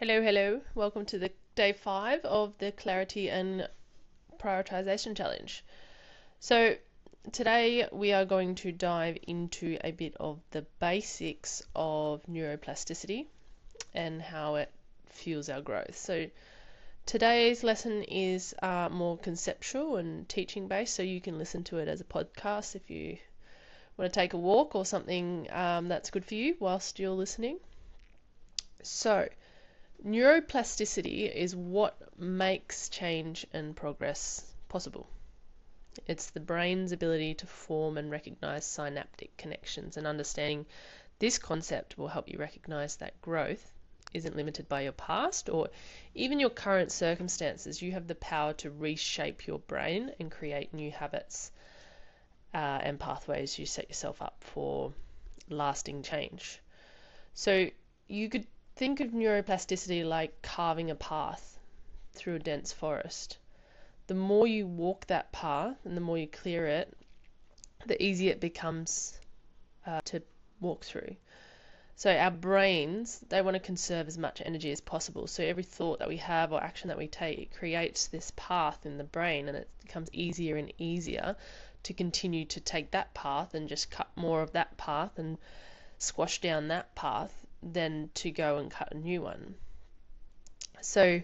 Hello, hello. Welcome to the day 5 of the Clarity and Prioritization Challenge. So, today we are going to dive into a bit of the basics of neuroplasticity and how it fuels our growth. So, today's lesson is more conceptual and teaching based, so you can listen to it as a podcast if you want to take a walk or something that's good for you whilst you're listening. So, neuroplasticity is what makes change and progress possible. It's the brain's ability to form and recognize synaptic connections, and understanding this concept will help you recognize that growth isn't limited by your past or even your current circumstances. You have the power to reshape your brain and create new habits and pathways. You set yourself up for lasting change. So you could think of neuroplasticity like carving a path through a dense forest. The more you walk that path and the more you clear it, the easier it becomes to walk through. So our brains, they want to conserve as much energy as possible. So every thought that we have or action that we take, it creates this path in the brain, and it becomes easier and easier to continue to take that path and just cut more of that path and squash down that path than to go and cut a new one. So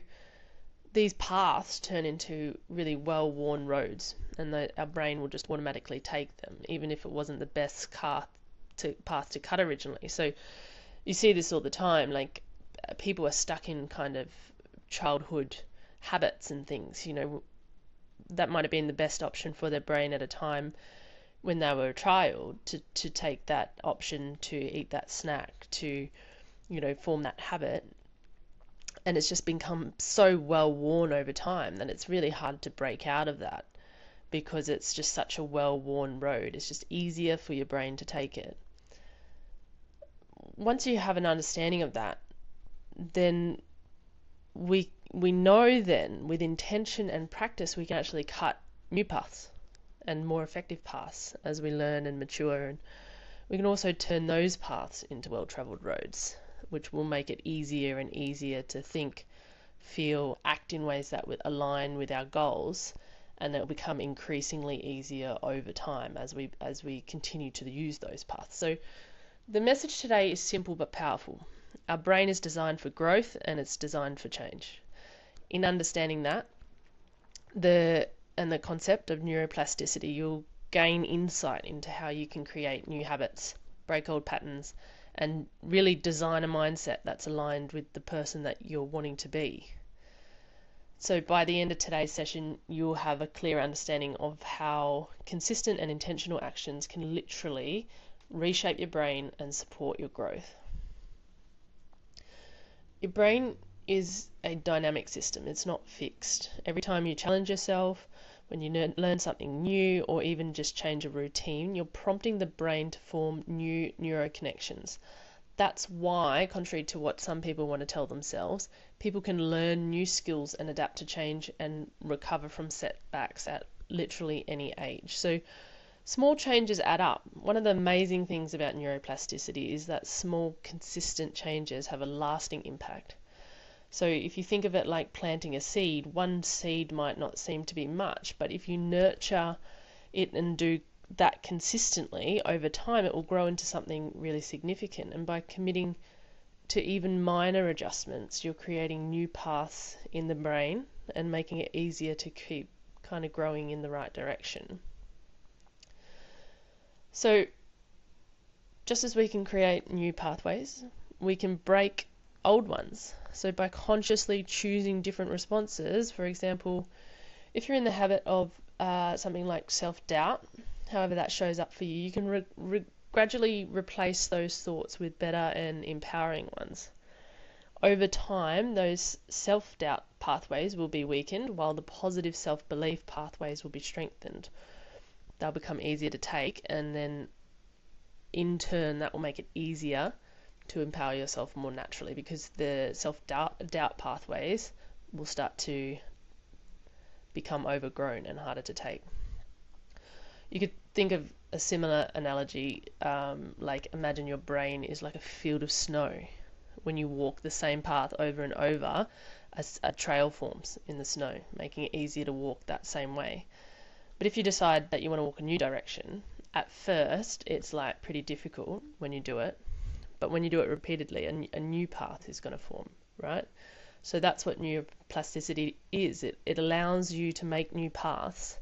these paths turn into really well-worn roads, and our brain will just automatically take them, even if it wasn't the best path to cut originally. So you see this all the time, like people are stuck in kind of childhood habits and things, that might have been the best option for their brain at a time when they were a child, to take that option to eat that snack, to form that habit. And it's just become so well worn over time that it's really hard to break out of that, because it's just such a well worn road. It's just easier for your brain to take it. Once you have an understanding of that, then we know then with intention and practice we can actually cut new paths and more effective paths as we learn and mature, and we can also turn those paths into well-traveled roads, which will make it easier and easier to think, feel, act in ways that would align with our goals, and it will become increasingly easier over time as we continue to use those paths. So the message today is simple but powerful. Our brain is designed for growth, and it's designed for change. In understanding that, the concept of neuroplasticity, you'll gain insight into how you can create new habits, break old patterns, and really design a mindset that's aligned with the person that you're wanting to be. So by the end of today's session, you'll have a clear understanding of how consistent and intentional actions can literally reshape your brain and support your growth. Your brain is a dynamic system. It's not fixed. Every time you challenge yourself, when you learn something new, or even just change a routine, you're prompting the brain to form new neuroconnections. That's why, contrary to what some people want to tell themselves, people can learn new skills and adapt to change and recover from setbacks at literally any age. So small changes add up. One of the amazing things about neuroplasticity is that small, consistent changes have a lasting impact. So if you think of it like planting a seed, one seed might not seem to be much, but if you nurture it and do that consistently over time, it will grow into something really significant. And by committing to even minor adjustments, you're creating new paths in the brain and making it easier to keep kind of growing in the right direction. So just as we can create new pathways, we can break old ones. So by consciously choosing different responses, for example, if you're in the habit of something like self-doubt, however that shows up for you, you can gradually replace those thoughts with better and empowering ones. Over time, those self-doubt pathways will be weakened, while the positive self-belief pathways will be strengthened. They'll become easier to take, and then in turn that will make it easier to empower yourself more naturally, because the self-doubt pathways will start to become overgrown and harder to take. You could think of a similar analogy, like imagine your brain is like a field of snow when you walk the same path over and over as a trail forms in the snow, making it easier to walk that same way. But if you decide that you want to walk a new direction, at first it's like pretty difficult when you do it, but when you do it repeatedly, a new path is going to form, right? So that's what neuroplasticity is. It allows you to make new paths,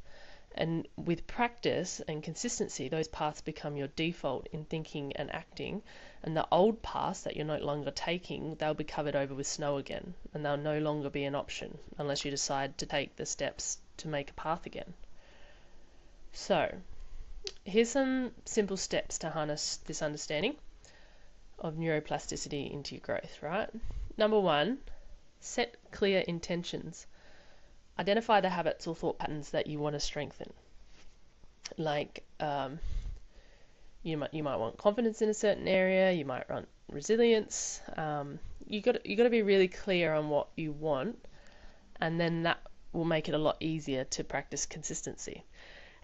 and with practice and consistency, those paths become your default in thinking and acting, and the old paths that you're no longer taking, they'll be covered over with snow again, and they'll no longer be an option unless you decide to take the steps to make a path again. So here's some simple steps to harness this understanding of neuroplasticity into your growth, right? Number one, set clear intentions. Identify the habits or thought patterns that you want to strengthen. Like you might want confidence in a certain area, you might want resilience. You got to be really clear on what you want, and then that will make it a lot easier to practice consistency.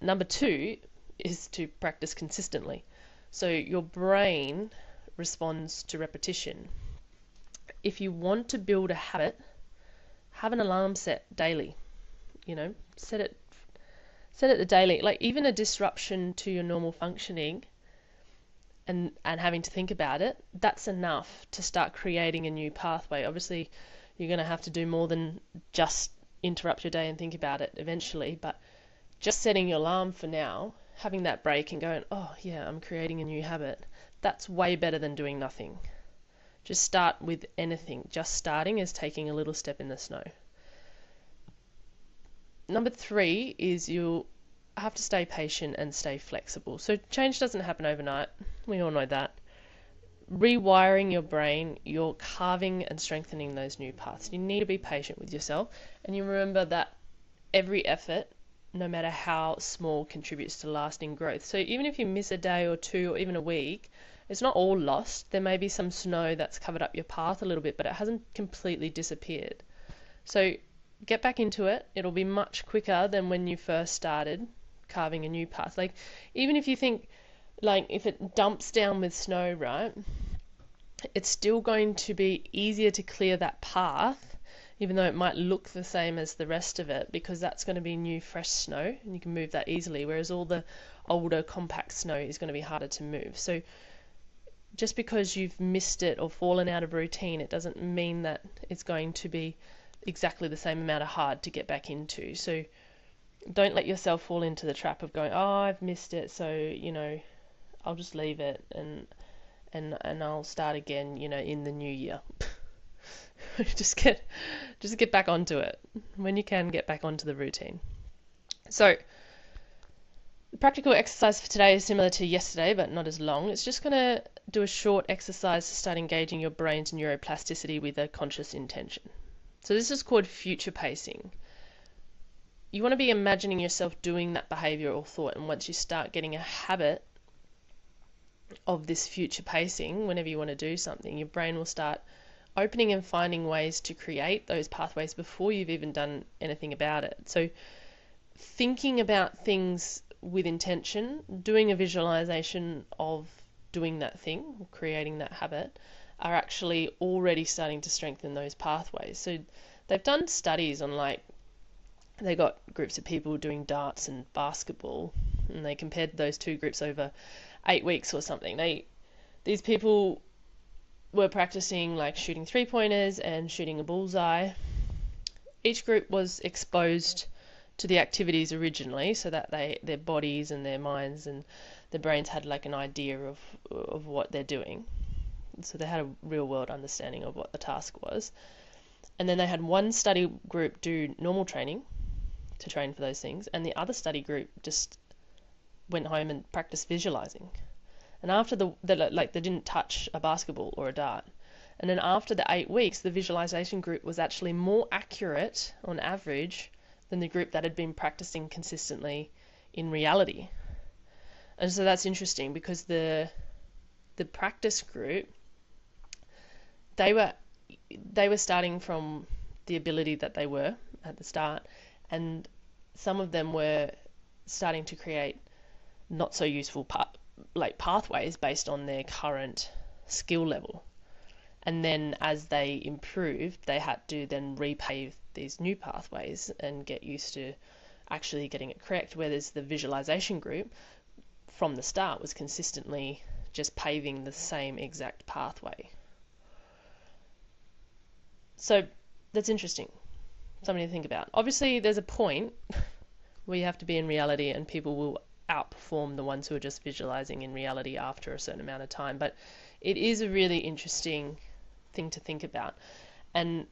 Number two is to practice consistently. So your brain responds to repetition. If you want to build a habit, have an alarm set daily. Set it the daily. Like even a disruption to your normal functioning and having to think about it, that's enough to start creating a new pathway. Obviously, you're going to have to do more than just interrupt your day and think about it eventually, but just setting your alarm for now, having that break and going, oh yeah, I'm creating a new habit, that's way better than doing nothing. Just start with anything. Just starting is taking a little step in the snow. Number three is you'll have to stay patient and stay flexible. So change doesn't happen overnight. We all know that. Rewiring your brain, you're carving and strengthening those new paths. You need to be patient with yourself, and you remember that every effort, no matter how small, contributes to lasting growth. So even if you miss a day or two or even a week, it's not all lost. There may be some snow that's covered up your path a little bit, but it hasn't completely disappeared. So get back into it. It'll be much quicker than when you first started carving a new path. Like even if you think, like if it dumps down with snow, right, it's still going to be easier to clear that path, even though it might look the same as the rest of it, because that's going to be new, fresh snow, and you can move that easily, whereas all the older, compact snow is going to be harder to move. So just because you've missed it or fallen out of routine, it doesn't mean that it's going to be exactly the same amount of hard to get back into. So don't let yourself fall into the trap of going, oh, I've missed it, so I'll just leave it and I'll start again, in the new year. just get back onto it. When you can, get back onto the routine. So the practical exercise for today is similar to yesterday, but not as long. It's just going to do a short exercise to start engaging your brain's neuroplasticity with a conscious intention. So this is called future pacing. You want to be imagining yourself doing that behavior or thought, and once you start getting a habit of this future pacing, whenever you want to do something, your brain will start opening and finding ways to create those pathways before you've even done anything about it. So thinking about things with intention, doing a visualization of doing that thing, creating that habit, are actually already starting to strengthen those pathways. So they've done studies on, like, they got groups of people doing darts and basketball, and they compared those two groups over 8 weeks or something. These people were practicing like shooting 3-pointers and shooting a bullseye. Each group was exposed to the activities originally, so that their bodies and their minds and their brains had like an idea of what they're doing. So they had a real world understanding of what the task was. And then they had one study group do normal training to train for those things, and the other study group just went home and practiced visualizing. And after they didn't touch a basketball or a dart. And then after the 8 weeks, the visualization group was actually more accurate on average than the group that had been practicing consistently in reality. And so that's interesting, because the practice group, they were starting from the ability that they were at the start, and some of them were starting to create not so useful pathways based on their current skill level. And then as they improved, they had to then repave these new pathways and get used to actually getting it correct. Whereas the visualization group from the start was consistently just paving the same exact pathway. So that's interesting, something to think about. Obviously, there's a point where you have to be in reality, and people will outperform the ones who are just visualizing in reality after a certain amount of time. But it is a really interesting thing to think about. And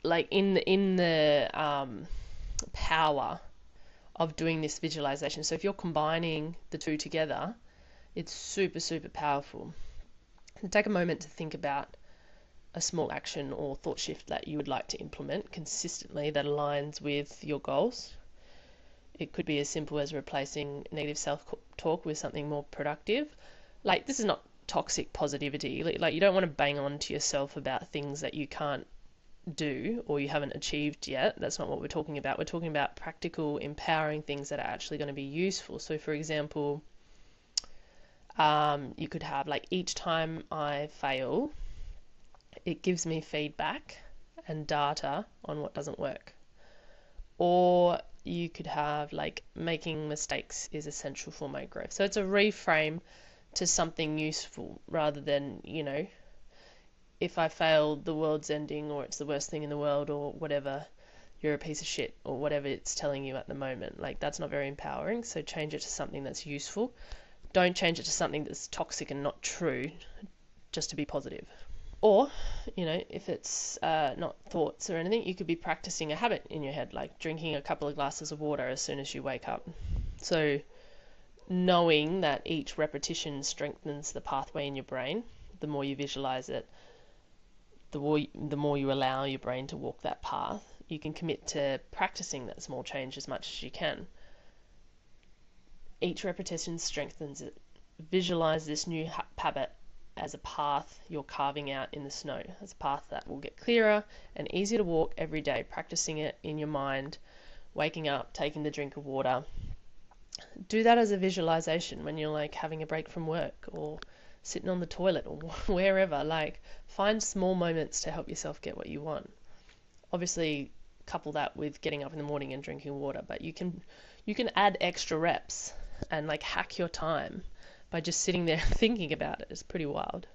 like in the power of doing this visualization. So if you're combining the two together, it's super, super powerful. And take a moment to think about a small action or thought shift that you would like to implement consistently that aligns with your goals. It could be as simple as replacing negative self-talk with something more productive. Like, this is not toxic positivity. Like, you don't want to bang on to yourself about things that you can't do or you haven't achieved yet. That's not what we're talking about. We're talking about practical, empowering things that are actually going to be useful. So, for example, you could have, like, each time I fail, it gives me feedback and data on what doesn't work. Or you could have, like, making mistakes is essential for my growth. So it's a reframe to something useful rather than, you know, if I fail, the world's ending, or it's the worst thing in the world, or whatever, you're a piece of shit, or whatever it's telling you at the moment. Like, that's not very empowering. So change it to something that's useful. Don't change it to something that's toxic and not true just to be positive. Or, you know, if it's not thoughts or anything, you could be practicing a habit in your head, like drinking a couple of glasses of water as soon as you wake up. So knowing that each repetition strengthens the pathway in your brain, the more you visualize it, the more you allow your brain to walk that path, you can commit to practicing that small change as much as you can. Each repetition strengthens it. Visualize this new habit as a path you're carving out in the snow, as a path that will get clearer and easier to walk every day, practicing it in your mind, waking up, taking the drink of water. Do that as a visualization when you're like having a break from work or sitting on the toilet or wherever. Like, find small moments to help yourself get what you want. Obviously, couple that with getting up in the morning and drinking water, but you can add extra reps and like hack your time by just sitting there thinking about it. It's pretty wild.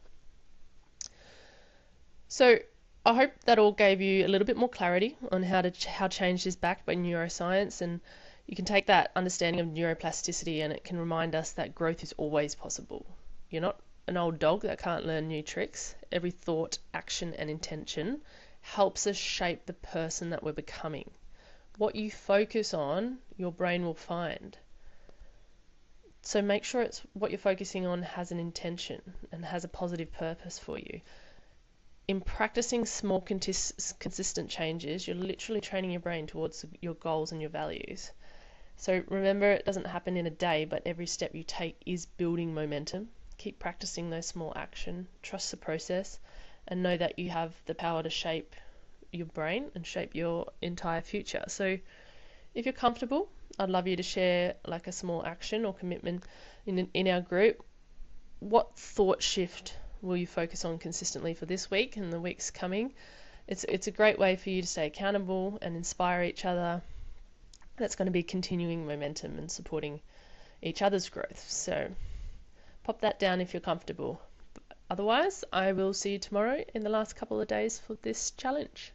So I hope that all gave you a little bit more clarity on how change is backed by neuroscience, and you can take that understanding of neuroplasticity and it can remind us that growth is always possible. You're not an old dog that can't learn new tricks. Every thought, action, and intention helps us shape the person that we're becoming. What you focus on, your brain will find. So make sure it's what you're focusing on has an intention and has a positive purpose for you. In practicing small, consistent changes, you're literally training your brain towards your goals and your values. So remember, it doesn't happen in a day, but every step you take is building momentum. Keep practicing those small actions, trust the process, and know that you have the power to shape your brain and shape your entire future. So if you're comfortable, I'd love you to share like a small action or commitment in our group. What thought shift will you focus on consistently for this week and the weeks coming? It's a great way for you to stay accountable and inspire each other. That's going to be continuing momentum and supporting each other's growth. So pop that down if you're comfortable. Otherwise, I will see you tomorrow in the last couple of days for this challenge.